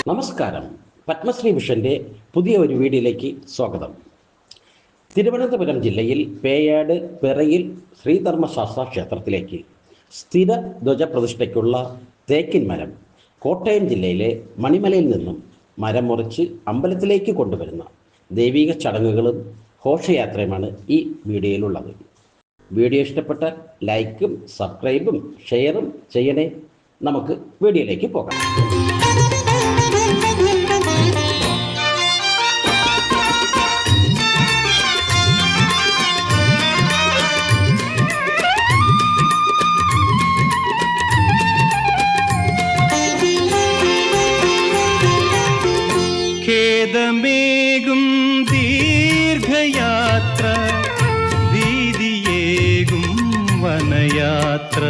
നമസ്കാരം. പത്മശ്രീ വിഷന്റെ പുതിയ ഒരു വീഡിയോയിലേക്ക് സ്വാഗതം. തിരുവനന്തപുരം ജില്ലയിൽ പേയാട് പിറയിൽ ശ്രീധർമ്മശാസ്ത്ര ക്ഷേത്രത്തിലേക്ക് സ്ഥിര ധ്വജപ്രതിഷ്ഠയ്ക്കുള്ള തേക്കിൻ മരം കോട്ടയം ജില്ലയിലെ മണിമലയിൽ നിന്നും മരം മുറിച്ച് അമ്പലത്തിലേക്ക് കൊണ്ടുവരുന്ന ദൈവിക ചടങ്ങുകളും ഘോഷയാത്രയുമാണ് ഈ വീഡിയോയിലുള്ളത്. വീഡിയോ ഇഷ്ടപ്പെട്ടാൽ ലൈക്കും സബ്സ്ക്രൈബും ഷെയറും ചെയ്യണേ. നമുക്ക് വീഡിയോയിലേക്ക് പോകാം. ഖേദമേകും ദീർഘയാത്ര, ഭീതിയേകും വനയാത്ര,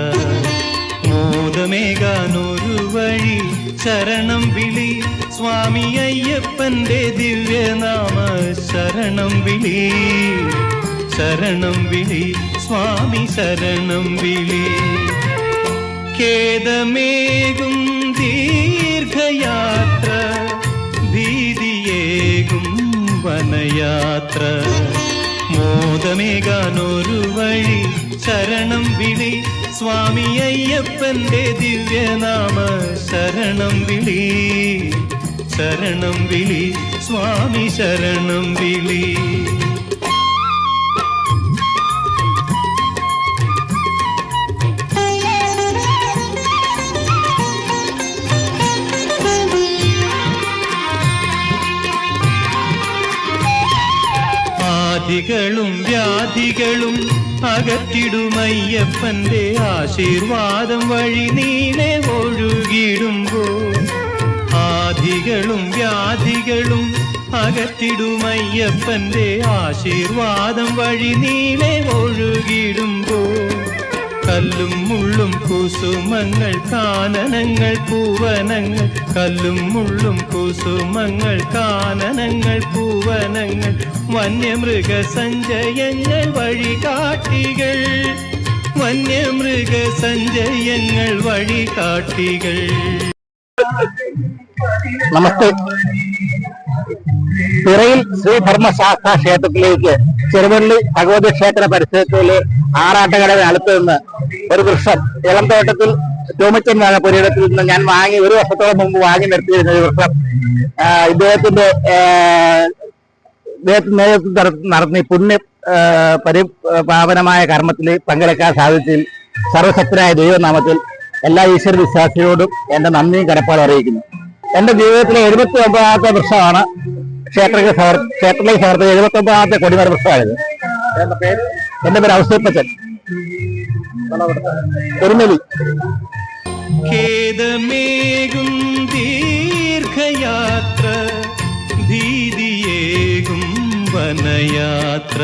മോദമേകാനൊരു വഴി ശരണം വിളി, സ്വാമി അയ്യപ്പന്റെ ദിവ്യനാമ ശരണം വിളി, ശരണം വിളി, സ്വാമി ശരണം വിളി. ഖേദമേകും ദീർഘയാത്ര, ഭീതിയേകും വനയാത്ര, മോദമേകാനൊരു വഴി ശരണം വിളി, സ്വാമി അയ്യപ്പന്റെ ദിവ്യനാമ ശരണം വിളി, ശരണം വിളി, സ്വാമി ശരണം വിളി. ആദികളും വ്യാധികളും അകറ്റിടുമയ്യപ്പന്റെ ആശീർവാദം വഴി നീളെ ഒഴുകിടുമ്പോൾ, ആദികളും വ്യാധികളും അകറ്റിടുമയ്യപ്പന്റെ ആശീർവാദം വഴി നീളെ ഒഴുകിടുമ്പോൾ, കല്ലും മുള്ളും കുസുമങ്ങൾ കാനനങ്ങൾ പൂവനങ്ങൾ, കല്ലും മുള്ളും കുസുമങ്ങൾ കാനനങ്ങൾ പൂവനങ്ങൾ, വന്യമൃഗ സഞ്ചയങ്ങൾ വഴികാട്ടികൾ, വന്യമൃഗ സഞ്ചയങ്ങൾ വഴികാട്ടികൾ. നമസ്തേ. പിറയിൽ ശ്രീധർമ്മശാസ്ത്ര ക്ഷേത്രത്തിലേക്ക് ചെറുവള്ളി ഭഗവതി ക്ഷേത്ര പരിസരത്തിലെ ആറാട്ടുകടവിന് അടുത്ത് നിന്ന് ഒരു വൃക്ഷം ഇളംതോട്ടത്തിൽ ടോമിച്ചൻ പുരയിടത്തിൽ നിന്ന് ഞാൻ വാങ്ങി, ഒരു വർഷത്തോളം മുമ്പ് വാങ്ങി നിർത്തിയിരുന്ന ഒരു വൃക്ഷം ഇദ്ദേഹത്തിന്റെ നേതൃത്വം നടന്ന പുണ്യ പരിപാവനമായ കർമ്മത്തിൽ പങ്കെടുക്കാൻ സാധിച്ചതിൽ സർവശക്തനായ ദൈവനാമത്തിൽ എല്ലാ ഈശ്വര വിശ്വാസികളോടും എന്റെ നന്ദിയും കടപ്പാടും അറിയിക്കുന്നു. എന്റെ ജീവിതത്തിലെ 79ാമത്തെ വൃക്ഷമാണ് ക്ഷേത്രത്തിലേക്ക് സമർപ്പിച്ച 79ാമത്തെ കൊടിമര വൃക്ഷമാണിത്. എന്റെ പേര് ഔസേപ്പച്ചൻ, തിരുനെല്ലി. ഖേദമേകും ദീർഘയാത്ര, ഭീതിയേകും വനയാത്ര,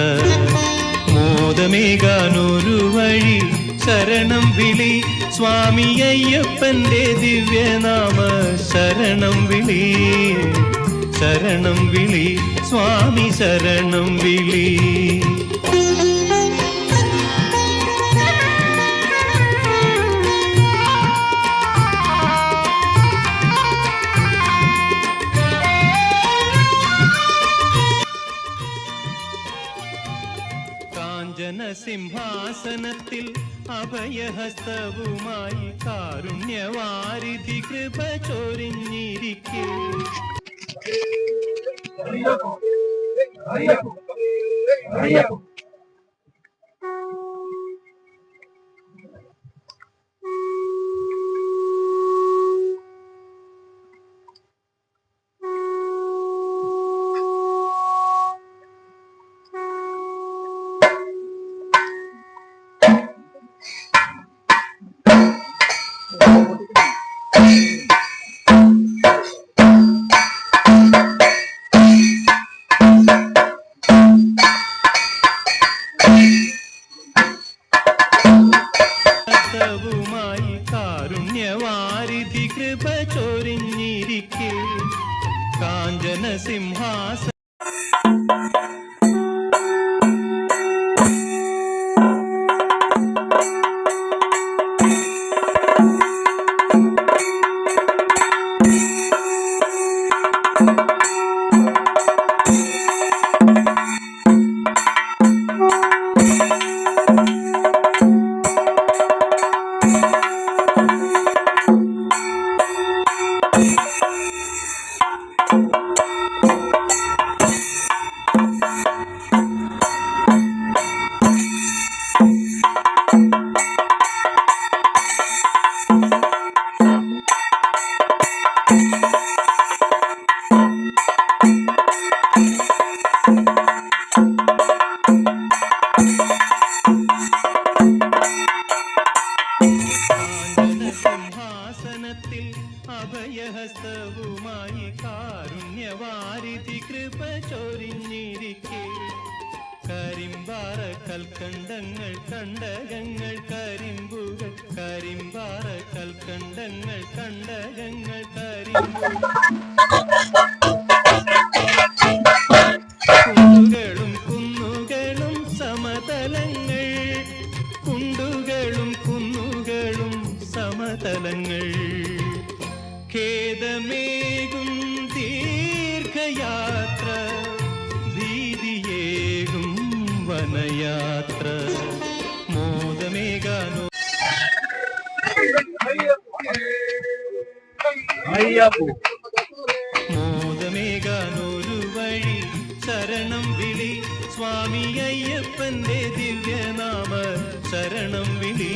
മോദമേകാനൊരു വഴി ശരണം വിളി, സ്വാമി അയ്യപ്പന്റെ ദിവ്യനാമ ശരണം വിളി, ശരണം വിളി, സ്വാമി ശരണം വിളി. സിംഹാസനത്തിൽ അഭയഹസ്തവുമായി കാരുണ്യവാരിധി കൃപ ചൊരിഞ്ഞിരിക്കേ, കാരുണ്യവാരിധി കൃപ ചൊരിഞ്ഞിരിക്കേ, കാഞ്ചന സിംഹാസന ശരണത്തിൽ അഭയഹസ്തവുമായി കാരുണ്യവാരിധി കൃപ ചൊരിഞ്ഞിരിക്കെ കരിമ്പാറ കൽക്കണ്ടങ്ങൾ കണ്ടകങ്ങൾ കരിമ്പുകൾ കരിമ്പാറ കൽക്കണ്ടങ്ങൾ കണ്ടകങ്ങൾ കരിമ്പുകൾ കുണ്ടുകളും കുന്നുകളും സമതലങ്ങൾ കുണ്ടുകളും കുന്നുകളും സമതലങ്ങൾ ഖേദമേകും ദീർഘയാത്ര ഭീതിയേകും വനയാത്ര മോദമേകാനോ മോദമേകാനൊരു വഴി ശരണം വിളി സ്വാമി അയ്യപ്പന്റെ ദിവ്യനാമ ശരണം വിളി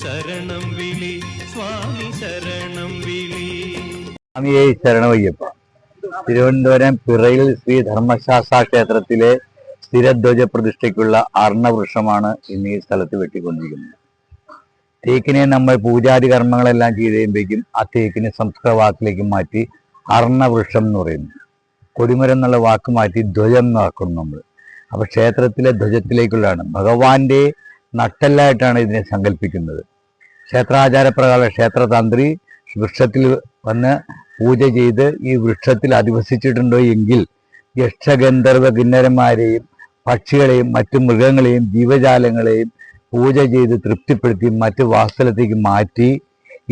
ശരണം വിളി സ്വാമി ശരണം വിളി. സ്വാമിയെ ശരണമയ്യപ്പ. തിരുവനന്തപുരം പിറയിൽ ശ്രീ ധർമ്മശാസ്ത്ര ക്ഷേത്രത്തിലെ സ്ഥിരധ്വജ പ്രതിഷ്ഠയ്ക്കുള്ള അർണവൃക്ഷമാണ് ഇന്ന് ഈ സ്ഥലത്ത് വെട്ടിക്കൊണ്ടിരിക്കുന്നത്. തേക്കിനെ നമ്മൾ പൂജാതി കർമ്മങ്ങളെല്ലാം ചെയ്ത് കഴിയുമ്പോഴേക്കും ആ തേക്കിനെ സംസ്കൃത വാക്കിലേക്ക് മാറ്റി അർണവൃക്ഷം എന്ന് പറയുന്നു. കൊടിമരം എന്നുള്ള വാക്ക് മാറ്റി ധ്വജം എന്നാക്കുന്നു നമ്മൾ. അപ്പൊ ക്ഷേത്രത്തിലെ ധ്വജത്തിലേക്കുള്ളതാണ്. ഭഗവാന്റെ നട്ടെല്ലായിട്ടാണ് ഇതിനെ സങ്കല്പിക്കുന്നത്. ക്ഷേത്രാചാരപ്രകാരം ക്ഷേത്രതന്ത്രി വൃക്ഷത്തിൽ വന്ന് പൂജ ചെയ്ത് ഈ വൃക്ഷത്തിൽ അധിവസിച്ചിട്ടുണ്ടോ എങ്കിൽ യക്ഷഗന്ധർവ കിന്നരന്മാരെയും പക്ഷികളെയും മറ്റു മൃഗങ്ങളെയും ജീവജാലങ്ങളെയും പൂജ ചെയ്ത് തൃപ്തിപ്പെടുത്തി മറ്റു വാസസ്ഥലത്തേക്ക് മാറ്റി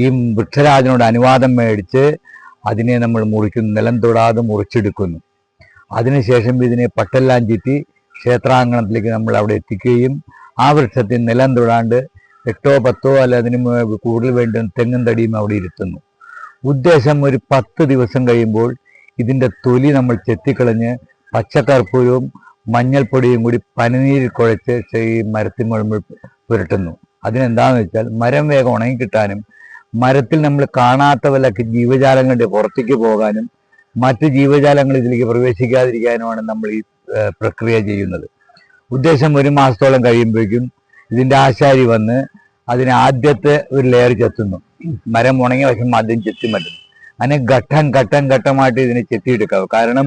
ഈ വൃക്ഷരാജനോട് അനുവാദം മേടിച്ച് അതിനെ നമ്മൾ മുറിക്കുന്നു, നിലം തൊടാതെ മുറിച്ചെടുക്കുന്നു. അതിനുശേഷം ഇതിനെ പട്ടെല്ലാം ചുറ്റി ക്ഷേത്രാങ്കണത്തിലേക്ക് നമ്മൾ അവിടെ എത്തിക്കുകയും ആ വൃക്ഷത്തിൽ നിലം തൊടാണ്ട് 8 or 10 അല്ല അതിന് കൂടുതൽ വേണ്ട തെങ്ങും തടിയും അവിടെ ഇരുത്തുന്നു. ഉദ്ദേശം ഒരു 10 ദിവസം കഴിയുമ്പോൾ ഇതിൻ്റെ തൊലി നമ്മൾ ചെത്തിക്കളഞ്ഞ് പച്ചക്കർപ്പൂരവും മഞ്ഞൾപ്പൊടിയും കൂടി പനിനീരിൽ കുഴച്ച് ഈ മരത്തിന്മുഴമ്പ് പുരട്ടുന്നു. അതിനെന്താണെന്ന് വെച്ചാൽ മരം വേഗം ഉണങ്ങിക്കിട്ടാനും മരത്തിൽ നമ്മൾ കാണാത്ത വല്ല ജീവജാലങ്ങളുടെ പുറത്തേക്ക് പോകാനും മറ്റ് ജീവജാലങ്ങൾ ഇതിലേക്ക് പ്രവേശിക്കാതിരിക്കാനുമാണ് നമ്മൾ ഈ പ്രക്രിയ ചെയ്യുന്നത്. ഉദ്ദേശം 1 മാസത്തോളം കഴിയുമ്പോഴേക്കും ഇതിൻ്റെ ആശാരി വന്ന് അതിനെ ആദ്യത്തെ ഒരു ലെയർ ചെത്തുന്നു. മരം ഉണങ്ങിയ വശം ആദ്യം ചെത്തി മാറ്റുന്നു. അങ്ങനെ ഘട്ടമായിട്ട് ഇതിനെ ചെത്തിയെടുക്കാവും. കാരണം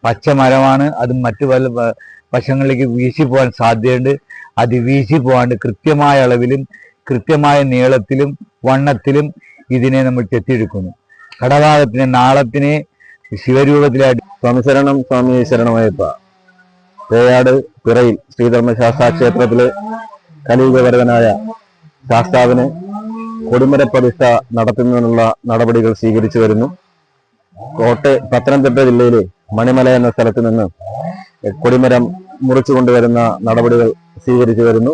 പച്ച മരമാണ്, അത് മറ്റു പല വശങ്ങളിലേക്ക് വീശി പോകാൻ സാധ്യതയുണ്ട്. അത് വീശി പോകാണ്ട് കൃത്യമായ അളവിലും കൃത്യമായ നീളത്തിലും വണ്ണത്തിലും ഇതിനെ നമ്മൾ ചെത്തിയെടുക്കുന്നു. ഘടഭാഗത്തിന് നാളത്തിനെ ശിവരൂപത്തിലായിട്ട് സ്വാമി ശരണം സ്വാമി ശരണമയ്യപ്പ. പേയാട് പിറയിൽ ശ്രീധർമ്മശാസ്ത്ര ക്ഷേത്രത്തിലെ കലിയുഗവരതനായ ശാസ്താവിന് കൊടിമര പ്രതിഷ്ഠ നടത്തുന്നതിനുള്ള നടപടികൾ സ്വീകരിച്ചു വരുന്നു. പത്തനംതിട്ട ജില്ലയിലെ മണിമല എന്ന സ്ഥലത്ത് നിന്ന് കൊടിമരം മുറിച്ചു കൊണ്ടുവരുന്ന നടപടികൾ സ്വീകരിച്ചു വരുന്നു.